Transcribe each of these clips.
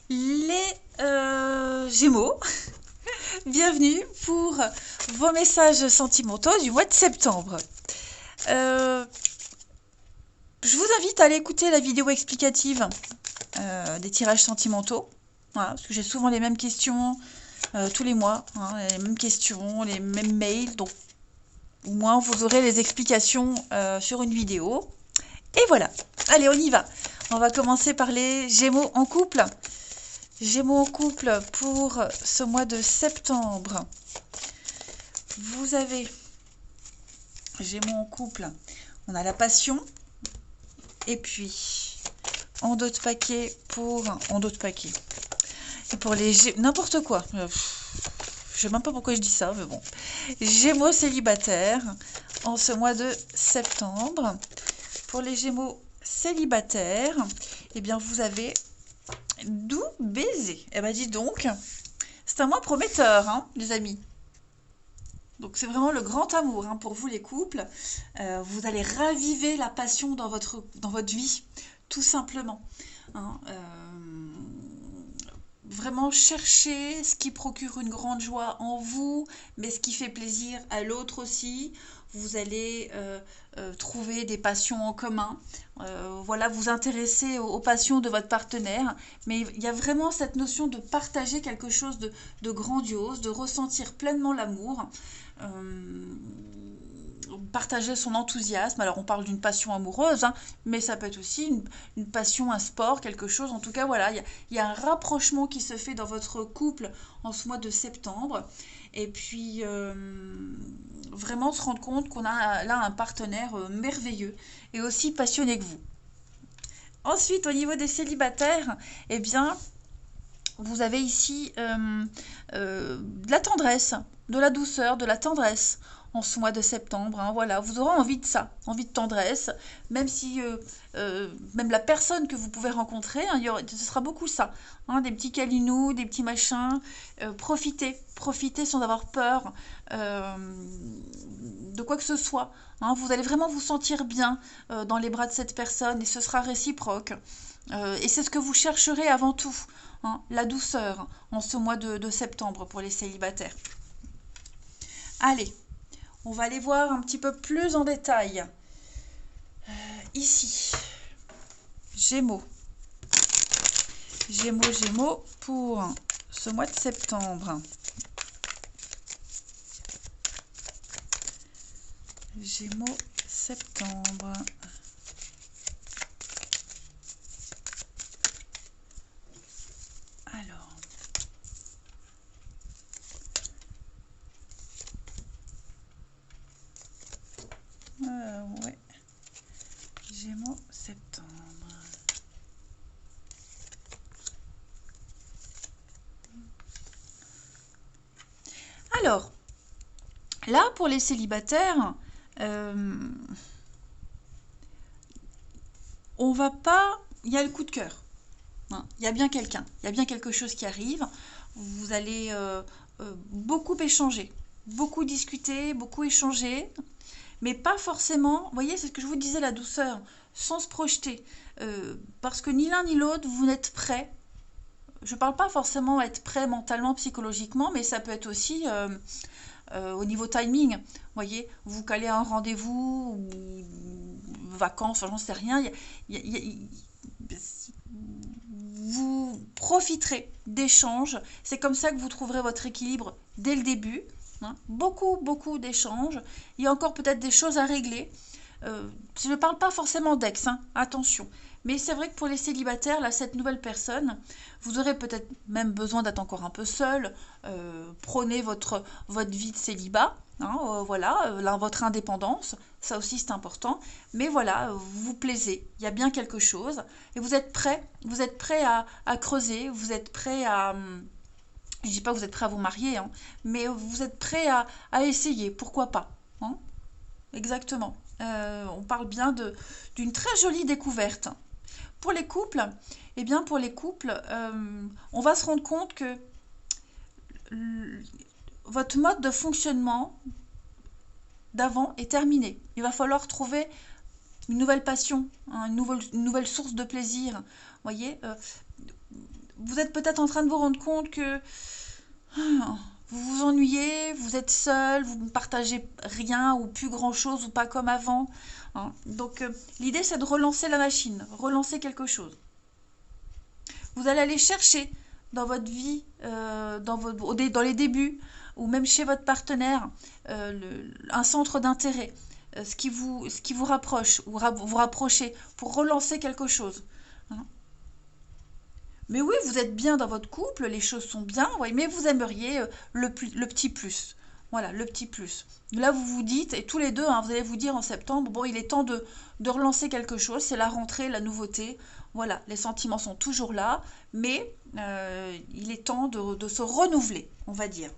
Les Gémeaux, bienvenue pour vos messages sentimentaux du mois de septembre. Je vous invite à aller écouter la vidéo explicative des tirages sentimentaux, voilà, parce que j'ai souvent les mêmes questions tous les mois, hein, les mêmes questions, les mêmes mails, donc au moins vous aurez les explications sur une vidéo. Et voilà, allez on y va. On va commencer par les Gémeaux en couple. Gémeaux en couple pour ce mois de septembre. Vous avez Gémeaux en couple, on a la passion. Et puis, en dos de paquet Et pour les Gémeaux, n'importe quoi. Je sais même pas pourquoi je dis ça, mais bon. Gémeaux célibataires en ce mois de septembre. Pour les Gémeaux célibataires, eh bien vous avez doux baiser. Eh ben dis donc, c'est un mois prometteur, hein, les amis. Donc c'est vraiment le grand amour hein, pour vous les couples. Vous allez raviver la passion dans votre vie, tout simplement. Hein, vraiment chercher ce qui procure une grande joie en vous, mais ce qui fait plaisir à l'autre aussi. Vous allez trouver des passions en commun. Voilà, vous intéresser aux passions de votre partenaire. Mais il y a vraiment cette notion de partager quelque chose de grandiose, de ressentir pleinement l'amour. Partager son enthousiasme. Alors on parle d'une passion amoureuse, hein, mais ça peut être aussi une passion, un sport, quelque chose. En tout cas, voilà, il y a un rapprochement qui se fait dans votre couple en ce mois de septembre. Et puis, vraiment se rendre compte qu'on a là un partenaire merveilleux et aussi passionné que vous. Ensuite, au niveau des célibataires, eh bien, vous avez ici de la tendresse, de la douceur, de la tendresse en ce mois de septembre. Hein, voilà, vous aurez envie de ça, envie de tendresse, même si même la personne que vous pouvez rencontrer, hein, ce sera beaucoup ça, hein, des petits câlinous, des petits machins. Profitez sans avoir peur de quoi que ce soit. Hein, vous allez vraiment vous sentir bien dans les bras de cette personne et ce sera réciproque. Et c'est ce que vous chercherez avant tout. Hein, la douceur en ce mois de septembre pour les célibataires. Allez, on va aller voir un petit peu plus en détail. Ici, Gémeaux. Gémeaux pour ce mois de septembre. Gémeaux, septembre. Alors. Ouais. Gémeaux, septembre. Alors, là, pour les célibataires, on va pas... Il y a le coup de cœur. Hein, il y a bien quelqu'un. Il y a bien quelque chose qui arrive. Vous allez beaucoup échanger. Beaucoup discuter, beaucoup échanger. Mais pas forcément... Vous voyez, c'est ce que je vous disais, la douceur. Sans se projeter. Parce que ni l'un ni l'autre, vous n'êtes prêts. Je ne parle pas forcément être prêt mentalement, psychologiquement, mais ça peut être aussi au niveau timing. Vous voyez, vous calez un rendez-vous, ou vacances, enfin, j'en sais rien. Vous profiterez d'échanges. C'est comme ça que vous trouverez votre équilibre dès le début. Hein. Beaucoup d'échanges. Il y a encore peut-être des choses à régler. Je ne parle pas forcément d'ex, hein, attention. Mais c'est vrai que pour les célibataires, là, cette nouvelle personne, vous aurez peut-être même besoin d'être encore un peu seul. Prônez votre vie de célibat, hein, voilà, votre indépendance, ça aussi c'est important. Mais voilà, vous vous plaisez, il y a bien quelque chose. Et vous êtes prêt à creuser, vous êtes prêt à... Je ne dis pas que vous êtes prêt à vous marier, hein, mais vous êtes prêt à essayer, pourquoi pas, hein. Exactement. On parle bien d'une très jolie découverte. Pour les couples, eh bien pour les couples, on va se rendre compte que votre mode de fonctionnement d'avant est terminé. Il va falloir trouver une nouvelle passion, hein, une nouvelle source de plaisir. Voyez, vous êtes peut-être en train de vous rendre compte que vous vous ennuyez, vous êtes seul, vous ne partagez rien ou plus grand-chose ou pas comme avant, hein. Donc l'idée c'est de relancer la machine, relancer quelque chose. Vous allez aller chercher dans votre vie, dans les débuts, ou même chez votre partenaire, un centre d'intérêt, ce qui vous rapproche, ou vous rapprocher, pour relancer quelque chose, hein. Mais oui, vous êtes bien dans votre couple, les choses sont bien, oui, mais vous aimeriez le petit plus. Voilà, le petit plus. Là, vous vous dites, et tous les deux, hein, vous allez vous dire en septembre, bon, il est temps de relancer quelque chose, c'est la rentrée, la nouveauté. Voilà, les sentiments sont toujours là, mais il est temps de se renouveler, on va dire.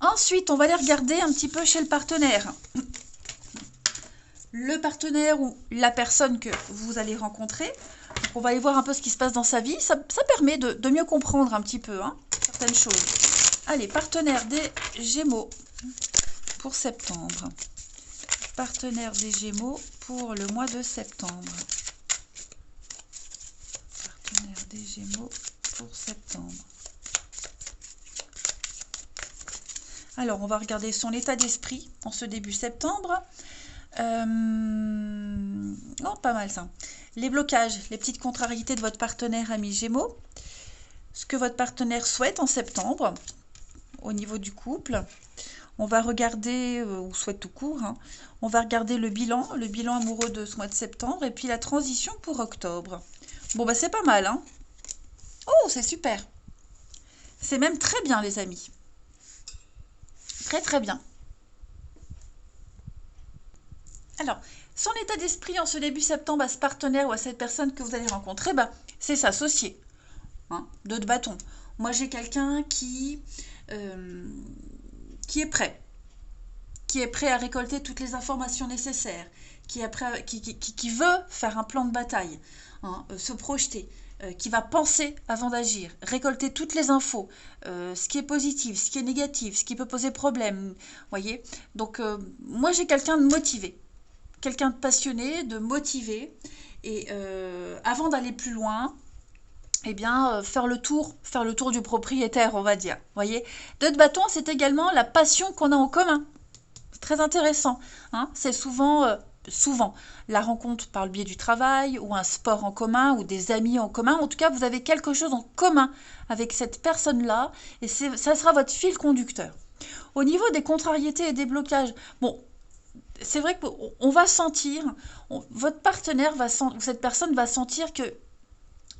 Ensuite, on va aller regarder un petit peu chez le partenaire. Le partenaire ou la personne que vous allez rencontrer. Donc on va aller voir un peu ce qui se passe dans sa vie. Ça permet de mieux comprendre un petit peu, hein, certaines choses. Allez, partenaire des Gémeaux pour septembre. Partenaire des Gémeaux pour le mois de septembre. Partenaire des Gémeaux pour septembre. Alors, on va regarder son état d'esprit en ce début septembre. Oh, pas mal ça. Les blocages, les petites contrariétés de votre partenaire ami Gémeaux. Ce que votre partenaire souhaite en septembre au niveau du couple. On va regarder, ou souhaite tout court, hein, on va regarder le bilan amoureux de ce mois de septembre et puis la transition pour octobre. Bon, bah c'est pas mal, hein. Oh, c'est super. C'est même très bien, les amis. Très, très bien. Alors, son état d'esprit en ce début septembre à ce partenaire ou à cette personne que vous allez rencontrer, bah, c'est s'associer. Hein, deux de bâton. Moi, j'ai quelqu'un qui est prêt. Qui est prêt à récolter toutes les informations nécessaires. Qui veut faire un plan de bataille. Hein, se projeter. Qui va penser avant d'agir. Récolter toutes les infos. Ce qui est positif, ce qui est négatif, ce qui peut poser problème. Voyez. Donc, moi, j'ai quelqu'un de motivé. Quelqu'un de passionné, de motivé, et avant d'aller plus loin, eh bien, faire le tour du propriétaire, on va dire. Voyez, deux de bâton, c'est également la passion qu'on a en commun. C'est très intéressant, hein. C'est souvent la rencontre par le biais du travail, ou un sport en commun, ou des amis en commun. En tout cas, vous avez quelque chose en commun avec cette personne-là, et ça sera votre fil conducteur. Au niveau des contrariétés et des blocages, bon, c'est vrai qu'on va sentir, votre partenaire cette personne va sentir que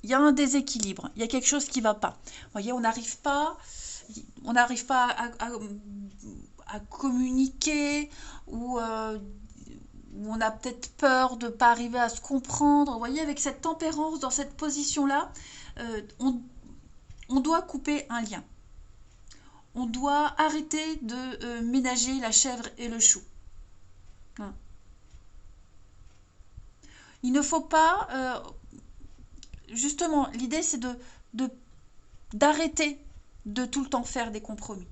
il y a un déséquilibre, il y a quelque chose qui ne va pas. Vous voyez, on n'arrive pas à communiquer, ou on a peut-être peur de ne pas arriver à se comprendre. Vous voyez, avec cette tempérance, dans cette position-là, on doit couper un lien. On doit arrêter de ménager la chèvre et le chou. Il ne faut pas, justement, l'idée c'est d'arrêter de tout le temps faire des compromis.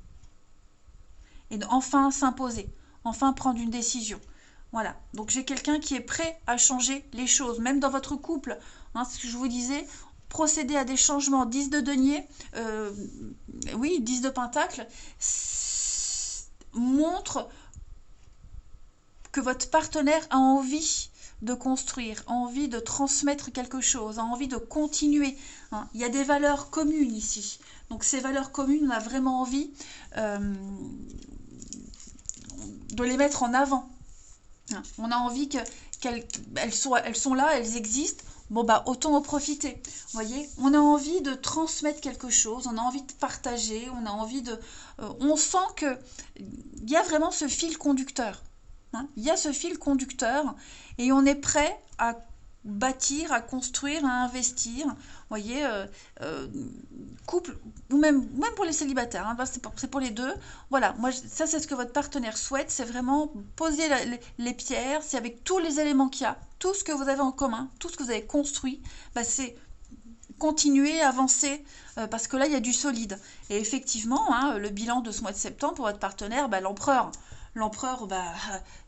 Et enfin s'imposer, enfin prendre une décision. Voilà, donc j'ai quelqu'un qui est prêt à changer les choses, même dans votre couple. Hein, ce que je vous disais, procéder à des changements. 10 de denier, oui, 10 de pentacle, montre que votre partenaire a envie de construire, a envie de transmettre quelque chose, a envie de continuer. Hein. Il y a des valeurs communes ici. Donc ces valeurs communes, on a vraiment envie de les mettre en avant. Hein. On a envie qu'elles sont là, elles existent. Bon, bah, autant en profiter. Vous voyez, on a envie de transmettre quelque chose, on a envie de partager, on a envie de... on sent qu'il y a vraiment ce fil conducteur. Hein. Il y a ce fil conducteur et on est prêt à bâtir, à construire, à investir. Vous voyez, couple, ou même pour les célibataires, hein, c'est pour les deux. Voilà, moi, ça c'est ce que votre partenaire souhaite, c'est vraiment poser les pierres, c'est avec tous les éléments qu'il y a, tout ce que vous avez en commun, tout ce que vous avez construit, bah, c'est continuer, avancer, parce que là, il y a du solide. Et effectivement, hein, le bilan de ce mois de septembre pour votre partenaire, bah, l'empereur. L'empereur, bah,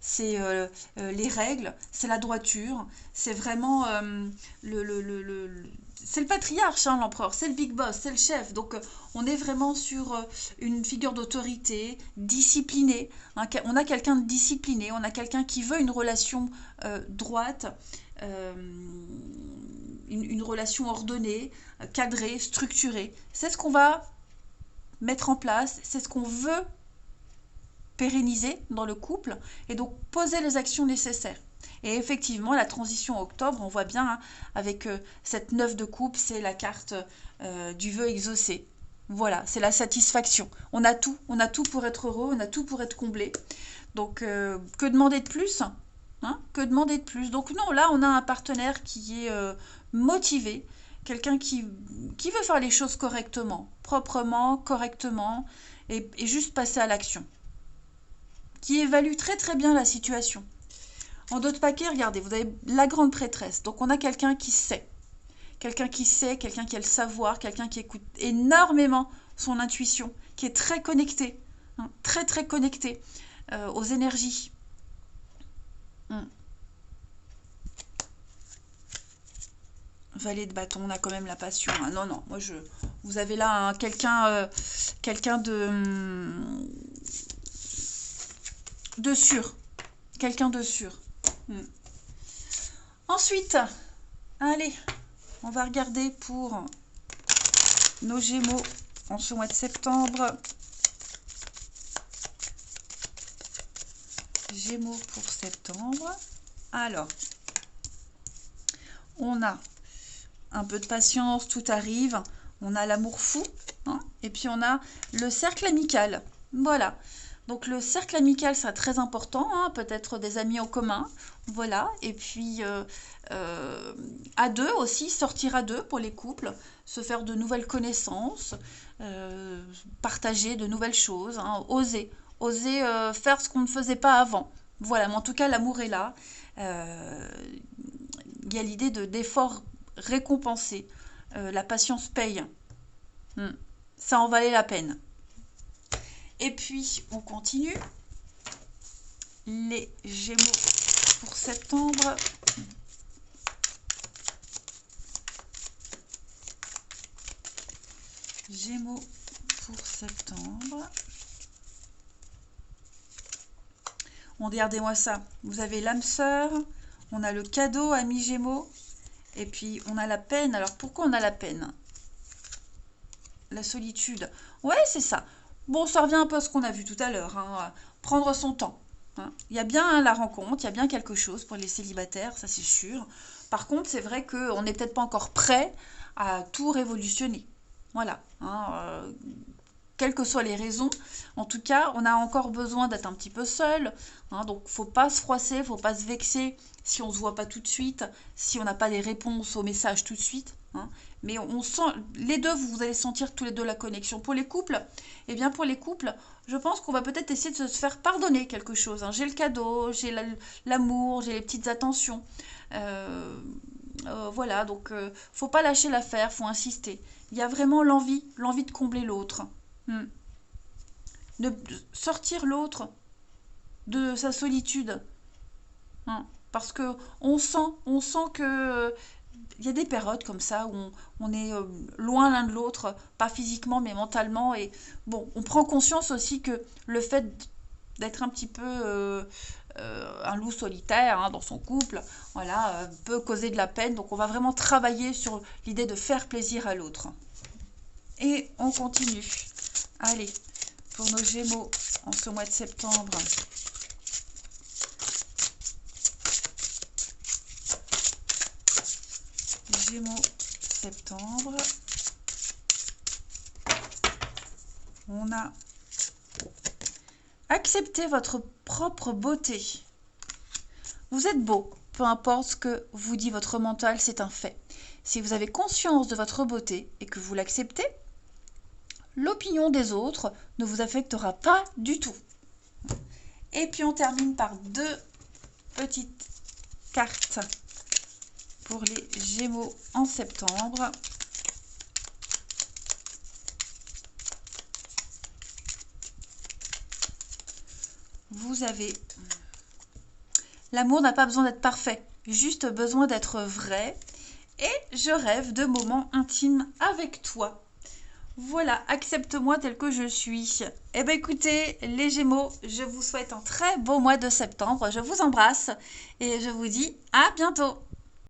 c'est les règles, c'est la droiture, c'est vraiment c'est le patriarche, hein, l'empereur, c'est le big boss, c'est le chef. Donc, on est vraiment sur une figure d'autorité, disciplinée. Hein, on a quelqu'un de discipliné, on a quelqu'un qui veut une relation droite, euh, une relation ordonnée, cadrée, structurée. C'est ce qu'on va mettre en place, c'est ce qu'on veut pérenniser dans le couple et donc poser les actions nécessaires. Et effectivement, la transition octobre, on voit bien hein, avec cette 9 de coupe, c'est la carte du vœu exaucé. Voilà, c'est la satisfaction. On a tout pour être heureux, on a tout pour être comblé. Donc, que demander de plus hein? Que demander de plus? Donc non, là, on a un partenaire qui est motivé, quelqu'un qui veut faire les choses correctement, proprement, correctement, et juste passer à l'action, qui évalue très très bien la situation. En d'autres paquets, regardez, vous avez la grande prêtresse. Donc on a quelqu'un qui sait. Quelqu'un qui sait, quelqu'un qui a le savoir, quelqu'un qui écoute énormément son intuition, qui est très connecté, hein, très très connecté aux énergies. Valet de bâton, on a quand même la passion. Hein. Non, non, moi vous avez là hein, quelqu'un de sûr. Quelqu'un de sûr. Ensuite, allez, on va regarder pour nos Gémeaux en ce mois de septembre. Gémeaux pour septembre. Alors, on a un peu de patience, tout arrive. On a l'amour fou. Hein, et puis on a le cercle amical. Voilà. Donc le cercle amical sera très important, hein, peut-être des amis en commun, voilà. Et puis à deux aussi, sortir à deux pour les couples, se faire de nouvelles connaissances, partager de nouvelles choses, hein, oser faire ce qu'on ne faisait pas avant. Voilà, mais en tout cas l'amour est là. Il y a l'idée d'efforts récompensés. La patience paye. Ça en valait la peine. Et puis, on continue. Les Gémeaux pour septembre. Gémeaux pour septembre. Regardez-moi ça. Vous avez l'âme sœur. On a le cadeau, ami Gémeaux. Et puis, on a la peine. Alors, pourquoi on a la peine? La solitude. Ouais, c'est ça. Bon, ça revient un peu à ce qu'on a vu tout à l'heure, hein. Prendre son temps. Hein. Il y a bien hein, la rencontre, il y a bien quelque chose pour les célibataires, ça c'est sûr. Par contre, c'est vrai qu'on n'est peut-être pas encore prêt à tout révolutionner. Voilà. Hein, quelles que soient les raisons, en tout cas, on a encore besoin d'être un petit peu seul. Hein, donc, faut pas se froisser, faut pas se vexer si on se voit pas tout de suite, si on n'a pas les réponses aux messages tout de suite. Hein. Mais on sent, les deux, vous allez sentir tous les deux la connexion. Pour les couples, eh bien pour les couples, je pense qu'on va peut-être essayer de se faire pardonner quelque chose. Hein. J'ai le cadeau, j'ai l'amour, j'ai les petites attentions. Voilà, donc faut pas lâcher l'affaire, faut insister. Il y a vraiment l'envie de combler l'autre. De sortir l'autre de sa solitude. Hein. Parce que on sent que il y a des périodes comme ça où on est loin l'un de l'autre, pas physiquement mais mentalement. Et bon, on prend conscience aussi que le fait d'être un petit peu un loup solitaire hein, dans son couple, voilà, peut causer de la peine. Donc on va vraiment travailler sur l'idée de faire plaisir à l'autre. Et on continue. Allez, pour nos Gémeaux en ce mois de septembre. Gémeaux, septembre. On a accepté votre propre beauté. Vous êtes beau, peu importe ce que vous dit votre mental, c'est un fait. Si vous avez conscience de votre beauté et que vous l'acceptez, l'opinion des autres ne vous affectera pas du tout. Et puis on termine par deux petites cartes pour les Gémeaux en septembre. Vous avez... L'amour n'a pas besoin d'être parfait, juste besoin d'être vrai et je rêve de moments intimes avec toi. Voilà, accepte-moi tel que je suis. Eh bien écoutez, les Gémeaux, je vous souhaite un très beau mois de septembre. Je vous embrasse et je vous dis à bientôt.